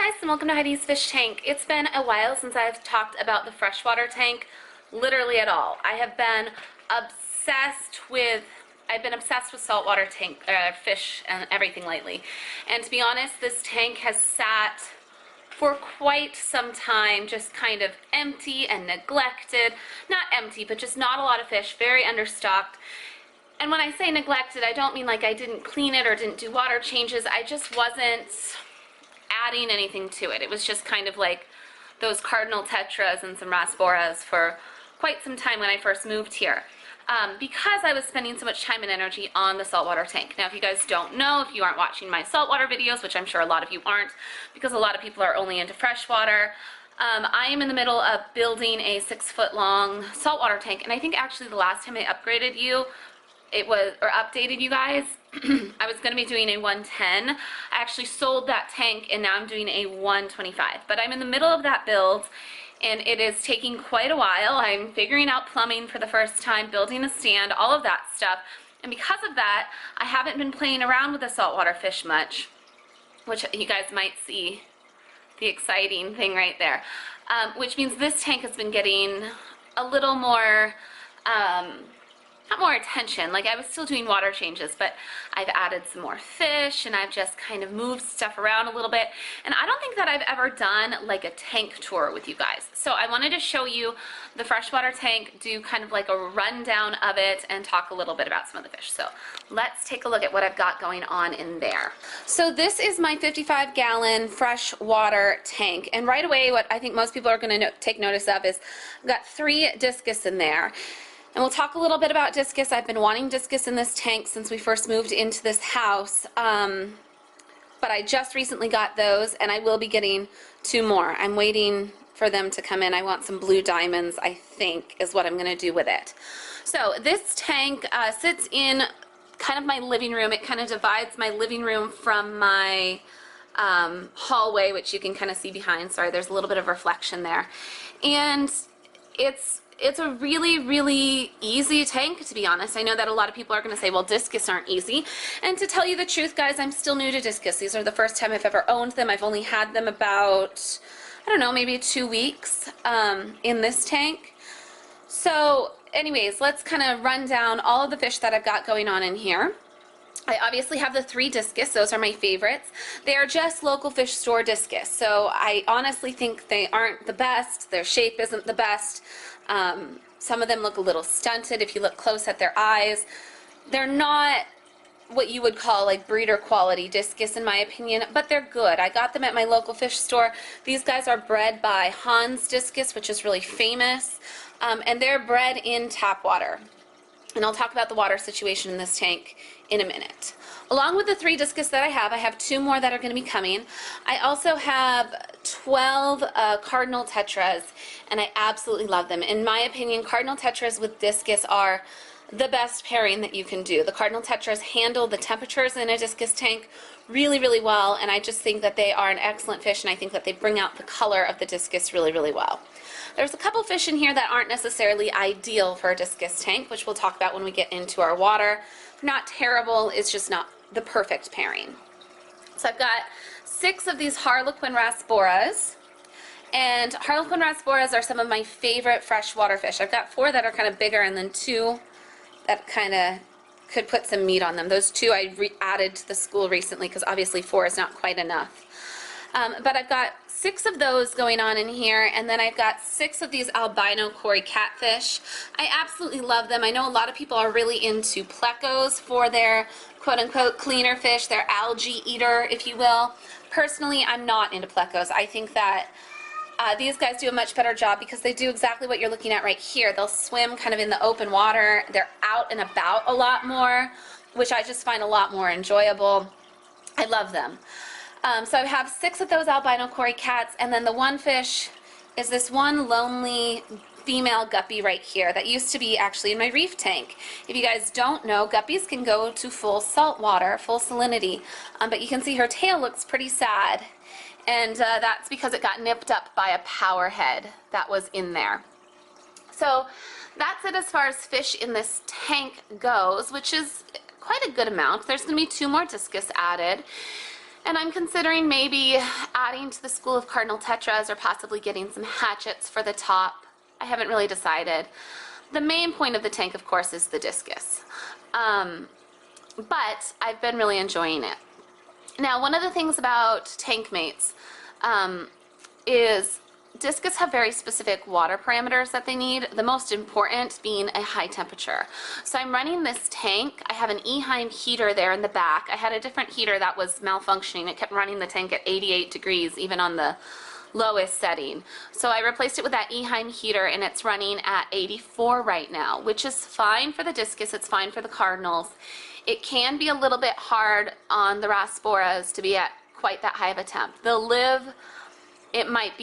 guys, and welcome to Heidi's Fish Tank. It's been a while since I've talked about the freshwater tank, literally at all. I've been obsessed with saltwater tank fish and everything lately. And to be honest, this tank has sat for quite some time, just kind of empty and neglected. Not empty, but just not a lot of fish, very understocked. And when I say neglected, I don't mean like I didn't clean it or didn't do water changes. I just wasn't adding anything to it. It was just kind of like those Cardinal Tetras and some Rasboras for quite some time when I first moved here. Because I was spending so much time and energy on the saltwater tank. Now, if you guys don't know, if you aren't watching my saltwater videos, which I'm sure a lot of you aren't, because a lot of people are only into freshwater, I am in the middle of building a 6-foot long saltwater tank, and I think actually the last time I updated you guys, I was going to be doing a 110. I actually sold that tank and now I'm doing a 125. But I'm in the middle of that build and it is taking quite a while. I'm figuring out plumbing for the first time, building a stand, all of that stuff. And because of that, I haven't been playing around with the saltwater fish much, which you guys might see the exciting thing right there. Which means this tank has been getting a little more not more attention. Like, I was still doing water changes, but I've added some more fish and I've just kind of moved stuff around a little bit. And I don't think that I've ever done like a tank tour with you guys. So I wanted to show you the freshwater tank, do kind of like a rundown of it and talk a little bit about some of the fish. So let's take a look at what I've got going on in there. So this is my 55-gallon freshwater tank. And right away, what I think most people are going to take notice of is I've got 3 discus in there. And we'll talk a little bit about discus. I've been wanting discus in this tank since we first moved into this house, but I just recently got those, and I will be getting 2 more. I'm waiting for them to come in. I want some blue diamonds, I think, is what I'm going to do with it. So this tank sits in kind of my living room. It kind of divides my living room from my hallway, which you can kind of see behind. Sorry, there's a little bit of reflection there. And it's a really, really easy tank, to be honest. I know that a lot of people are going to say, well, discus aren't easy. And to tell you the truth, guys, I'm still new to discus. These are the first time I've ever owned them. I've only had them about, I don't know, maybe 2 weeks in this tank. So anyways, let's kind of run down all of the fish that I've got going on in here. I obviously have the 3 discus. Those are my favorites. They are just local fish store discus. So I honestly think they aren't the best. Their shape isn't the best. Some of them look a little stunted if you look close at their eyes. They're not what you would call like breeder quality discus in my opinion, but they're good. I got them at my local fish store. These guys are bred by Hans Discus, which is really famous, and they're bred in tap water. And I'll talk about the water situation in this tank in a minute. Along with the 3 discus that I have 2 more that are going to be coming. I also have 12 Cardinal Tetras, and I absolutely love them. In my opinion, Cardinal Tetras with discus are the best pairing that you can do. The Cardinal Tetras handle the temperatures in a discus tank really, really well, and I just think that they are an excellent fish, and I think that they bring out the color of the discus really, really well. There's a couple fish in here that aren't necessarily ideal for a discus tank, which we'll talk about when we get into our water. Not terrible, it's just not the perfect pairing. So I've got 6 of these Harlequin Rasboras, and Harlequin Rasboras are some of my favorite freshwater fish. I've got 4 that are kind of bigger and then 2 that kind of could put some meat on them. Those 2 I added to the school recently because obviously 4 is not quite enough. But I've got 6 of those going on in here, and then I've got 6 of these albino Cory Catfish. I absolutely love them. I know a lot of people are really into plecos for their quote-unquote cleaner fish, their algae eater, if you will. Personally, I'm not into plecos. I think that these guys do a much better job because they do exactly what you're looking at right here. They'll swim kind of in the open water. They're out and about a lot more, which I just find a lot more enjoyable. I love them. So I have 6 of those albino Cory Cats, and then the one fish is this one lonely female guppy right here that used to be actually in my reef tank. If you guys don't know, guppies can go to full salt water, full salinity, but you can see her tail looks pretty sad, and that's because it got nipped up by a power head that was in there. So that's it as far as fish in this tank goes, which is quite a good amount. There's going to be 2 more discus added. And I'm considering maybe adding to the school of Cardinal Tetras or possibly getting some hatchets for the top. I haven't really decided. The main point of the tank, of course, is the Discus. But I've been really enjoying it. Now, one of the things about Tankmates is Discus have very specific water parameters that they need, the most important being a high temperature. So I'm running this tank. I have an Heidi heater there in the back. I had a different heater that was malfunctioning. It kept running the tank at 88 degrees, even on the lowest setting. So I replaced it with that Heidi heater, and it's running at 84 right now, which is fine for the Discus. It's fine for the Cardinals. It can be a little bit hard on the Rasboras to be at quite that high of a temp. They'll live, it might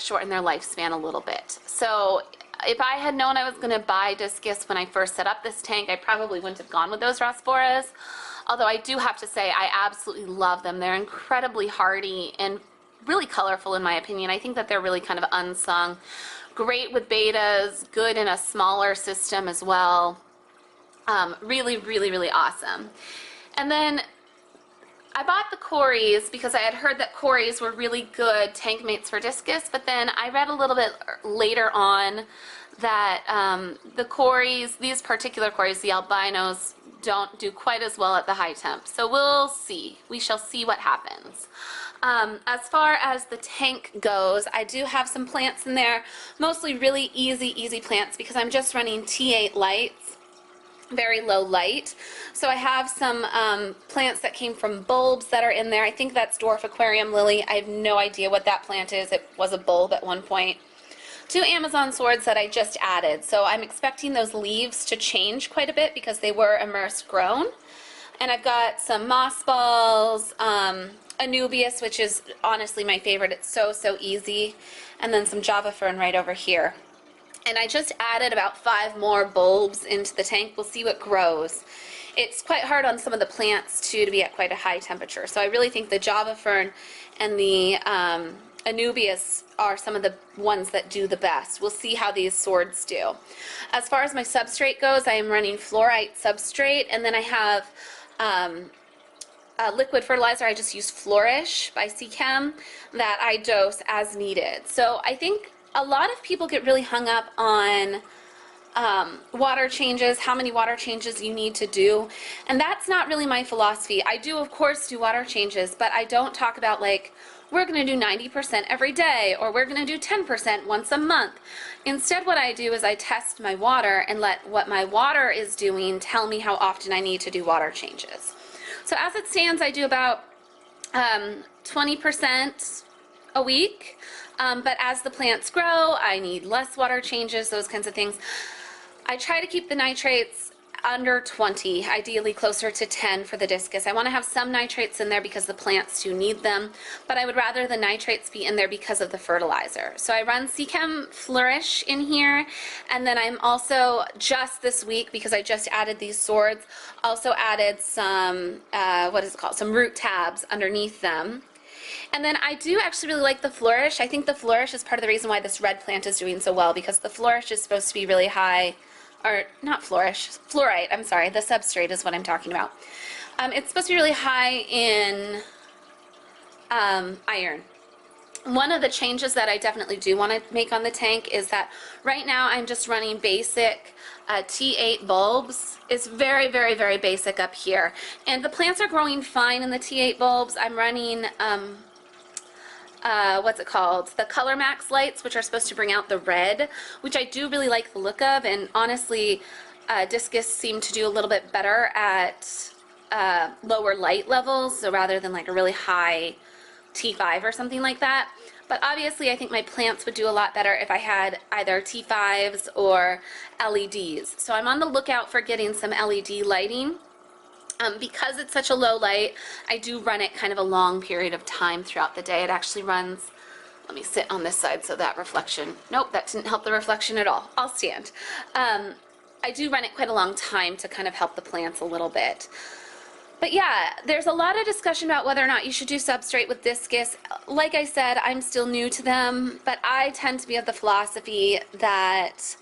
shorten their lifespan a little bit. So if I had known I was going to buy Discus when I first set up this tank, I probably wouldn't have gone with those Rasboras. Although I do have to say I absolutely love them. They're incredibly hardy and really colorful in my opinion. I think that they're really kind of unsung. Great with betas, good in a smaller system as well. Really, really, really awesome. And then I bought the Corys because I had heard that Corys were really good tank mates for Discus, but then I read a little bit later on that the Corys, these particular Corys, the Albinos, don't do quite as well at the high temp. So we'll see. We shall see what happens. As far as the tank goes, I do have some plants in there, mostly really easy plants because I'm just running T8 lights, very low light. So I have some plants that came from bulbs that are in there. I think that's dwarf aquarium lily. I have no idea what that plant is. It was a bulb at one point. 2 Amazon swords that I just added. So I'm expecting those leaves to change quite a bit because they were immersed grown. And I've got some moss balls, Anubias, which is honestly my favorite. It's so easy. And then some Java fern right over here. And I just added about 5 more bulbs into the tank. We'll see what grows. It's quite hard on some of the plants too to be at quite a high temperature. So I really think the Java fern and the Anubias are some of the ones that do the best. We'll see how these swords do. As far as my substrate goes, I am running fluorite substrate, and then I have liquid fertilizer. I just use Flourish by Chem that I dose as needed. So I think a lot of people get really hung up on water changes, how many water changes you need to do, and that's not really my philosophy. I do, of course, do water changes, but I don't talk about like, we're going to do 90% every day, or we're going to do 10% once a month. Instead, what I do is I test my water and let what my water is doing tell me how often I need to do water changes. So as it stands, I do about 20% a week, but as the plants grow, I need less water changes, those kinds of things. I try to keep the nitrates under 20, ideally closer to 10 for the Discus. I want to have some nitrates in there because the plants do need them, but I would rather the nitrates be in there because of the fertilizer. So I run Chem Flourish in here, and then I'm also, just this week, because I just added these swords, also added some, some root tabs underneath them. And then I do actually really like the Flourish. I think the Flourish is part of the reason why this red plant is doing so well, because the Flourish is supposed to be really high, or not Flourish, fluorite, I'm sorry, the substrate is what I'm talking about. It's supposed to be really high in iron. One of the changes that I definitely do want to make on the tank is that right now I'm just running basic T8 bulbs. It's very basic up here. And the plants are growing fine in the T8 bulbs. I'm running the Color Max lights, which are supposed to bring out the red, which I do really like the look of, and honestly Discus seem to do a little bit better at lower light levels, so rather than like a really high T5 or something like that. But obviously I think my plants would do a lot better if I had either T5s or LEDs. So I'm on the lookout for getting some LED lighting. Because it's such a low light, I do run it kind of a long period of time throughout the day. It actually runs, let me sit on this side so that reflection, nope, that didn't help the reflection at all. I'll stand. I do run it quite a long time to kind of help the plants a little bit. But yeah, there's a lot of discussion about whether or not you should do substrate with Discus. Like I said, I'm still new to them, but I tend to be of the philosophy that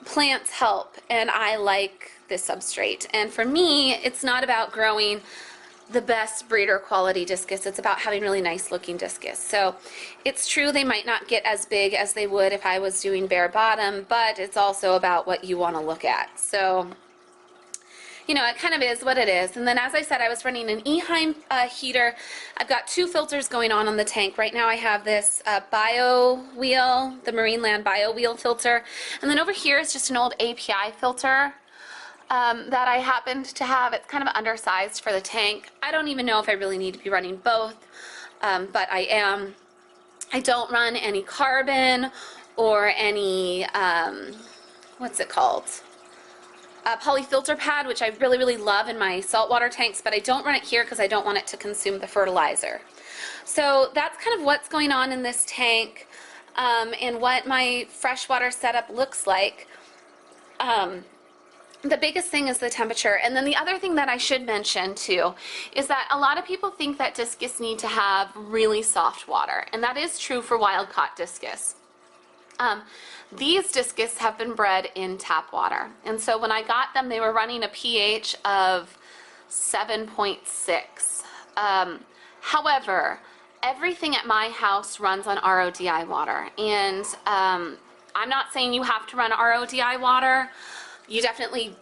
plants help, and I like this substrate. And for me, it's not about growing the best breeder quality discus. It's about having really nice looking discus. So it's true they might not get as big as they would if I was doing bare bottom, but it's also about what you want to look at. So, you know, it kind of is what it is. And then, as I said, I was running an Eheim heater. I've got 2 filters going on the tank. Right now I have this bio wheel, the Marineland bio wheel filter. And then over here is just an old API filter that I happened to have. It's kind of undersized for the tank. I don't even know if I really need to be running both, but I am. I don't run any carbon or any, what's it called? Polyfilter pad, which I really, really love in my saltwater tanks, but I don't run it here because I don't want it to consume the fertilizer. So that's kind of what's going on in this tank, and what my freshwater setup looks like. The biggest thing is the temperature. And then the other thing that I should mention too is that a lot of people think that discus need to have really soft water, and that is true for wild caught discus. These discus have been bred in tap water, and so when I got them, they were running a pH of 7.6. However, everything at my house runs on RODI water, and I'm not saying you have to run RODI water. You definitely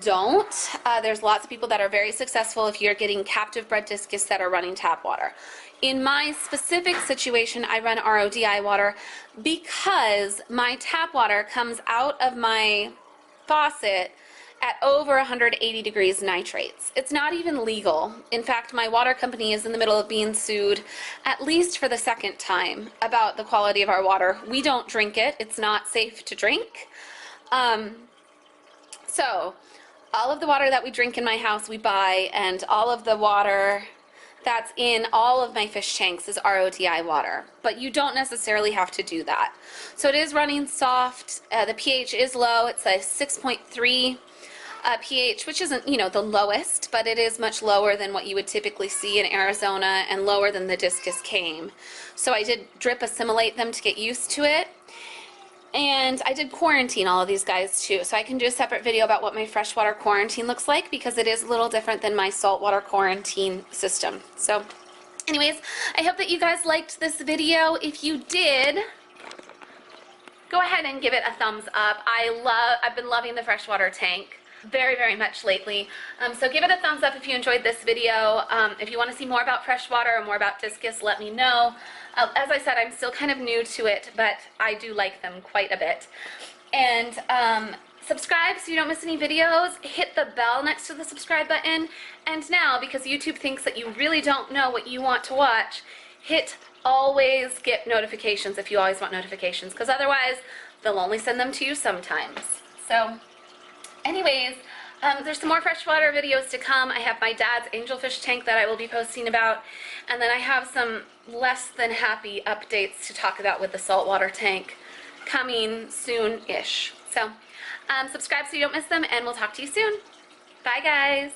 don't. There's lots of people that are very successful if you're getting captive bred discus that are running tap water. In my specific situation, I run RODI water because my tap water comes out of my faucet at over 180 degrees nitrates. It's not even legal. In fact, my water company is in the middle of being sued, at least for the 2nd time, about the quality of our water. We don't drink it. It's not safe to drink. So all of the water that we drink in my house we buy, and all of the water that's in all of my fish tanks is RODI water, but you don't necessarily have to do that. So it is running soft. The pH is low. It's a 6.3 pH, which isn't, you know, the lowest, but it is much lower than what you would typically see in Arizona and lower than the discus came. So I did drip assimilate them to get used to it. And I did quarantine all of these guys too, so I can do a separate video about what my freshwater quarantine looks like, because it is a little different than my saltwater quarantine system. So anyways, I hope that you guys liked this video. If you did, go ahead and give it a thumbs up. I've been loving the freshwater tank very, very much lately. So give it a thumbs up if you enjoyed this video. If you want to see more about freshwater or more about discus, let me know. As I said, I'm still kind of new to it, but I do like them quite a bit. And subscribe so you don't miss any videos. Hit the bell next to the subscribe button. And now, because YouTube thinks that you really don't know what you want to watch, hit always get notifications if you always want notifications, because otherwise they'll only send them to you sometimes. So anyways, there's some more freshwater videos to come. I have my dad's angelfish tank that I will be posting about, and then I have some less than happy updates to talk about with the saltwater tank coming soon-ish. So subscribe so you don't miss them, and we'll talk to you soon. Bye guys!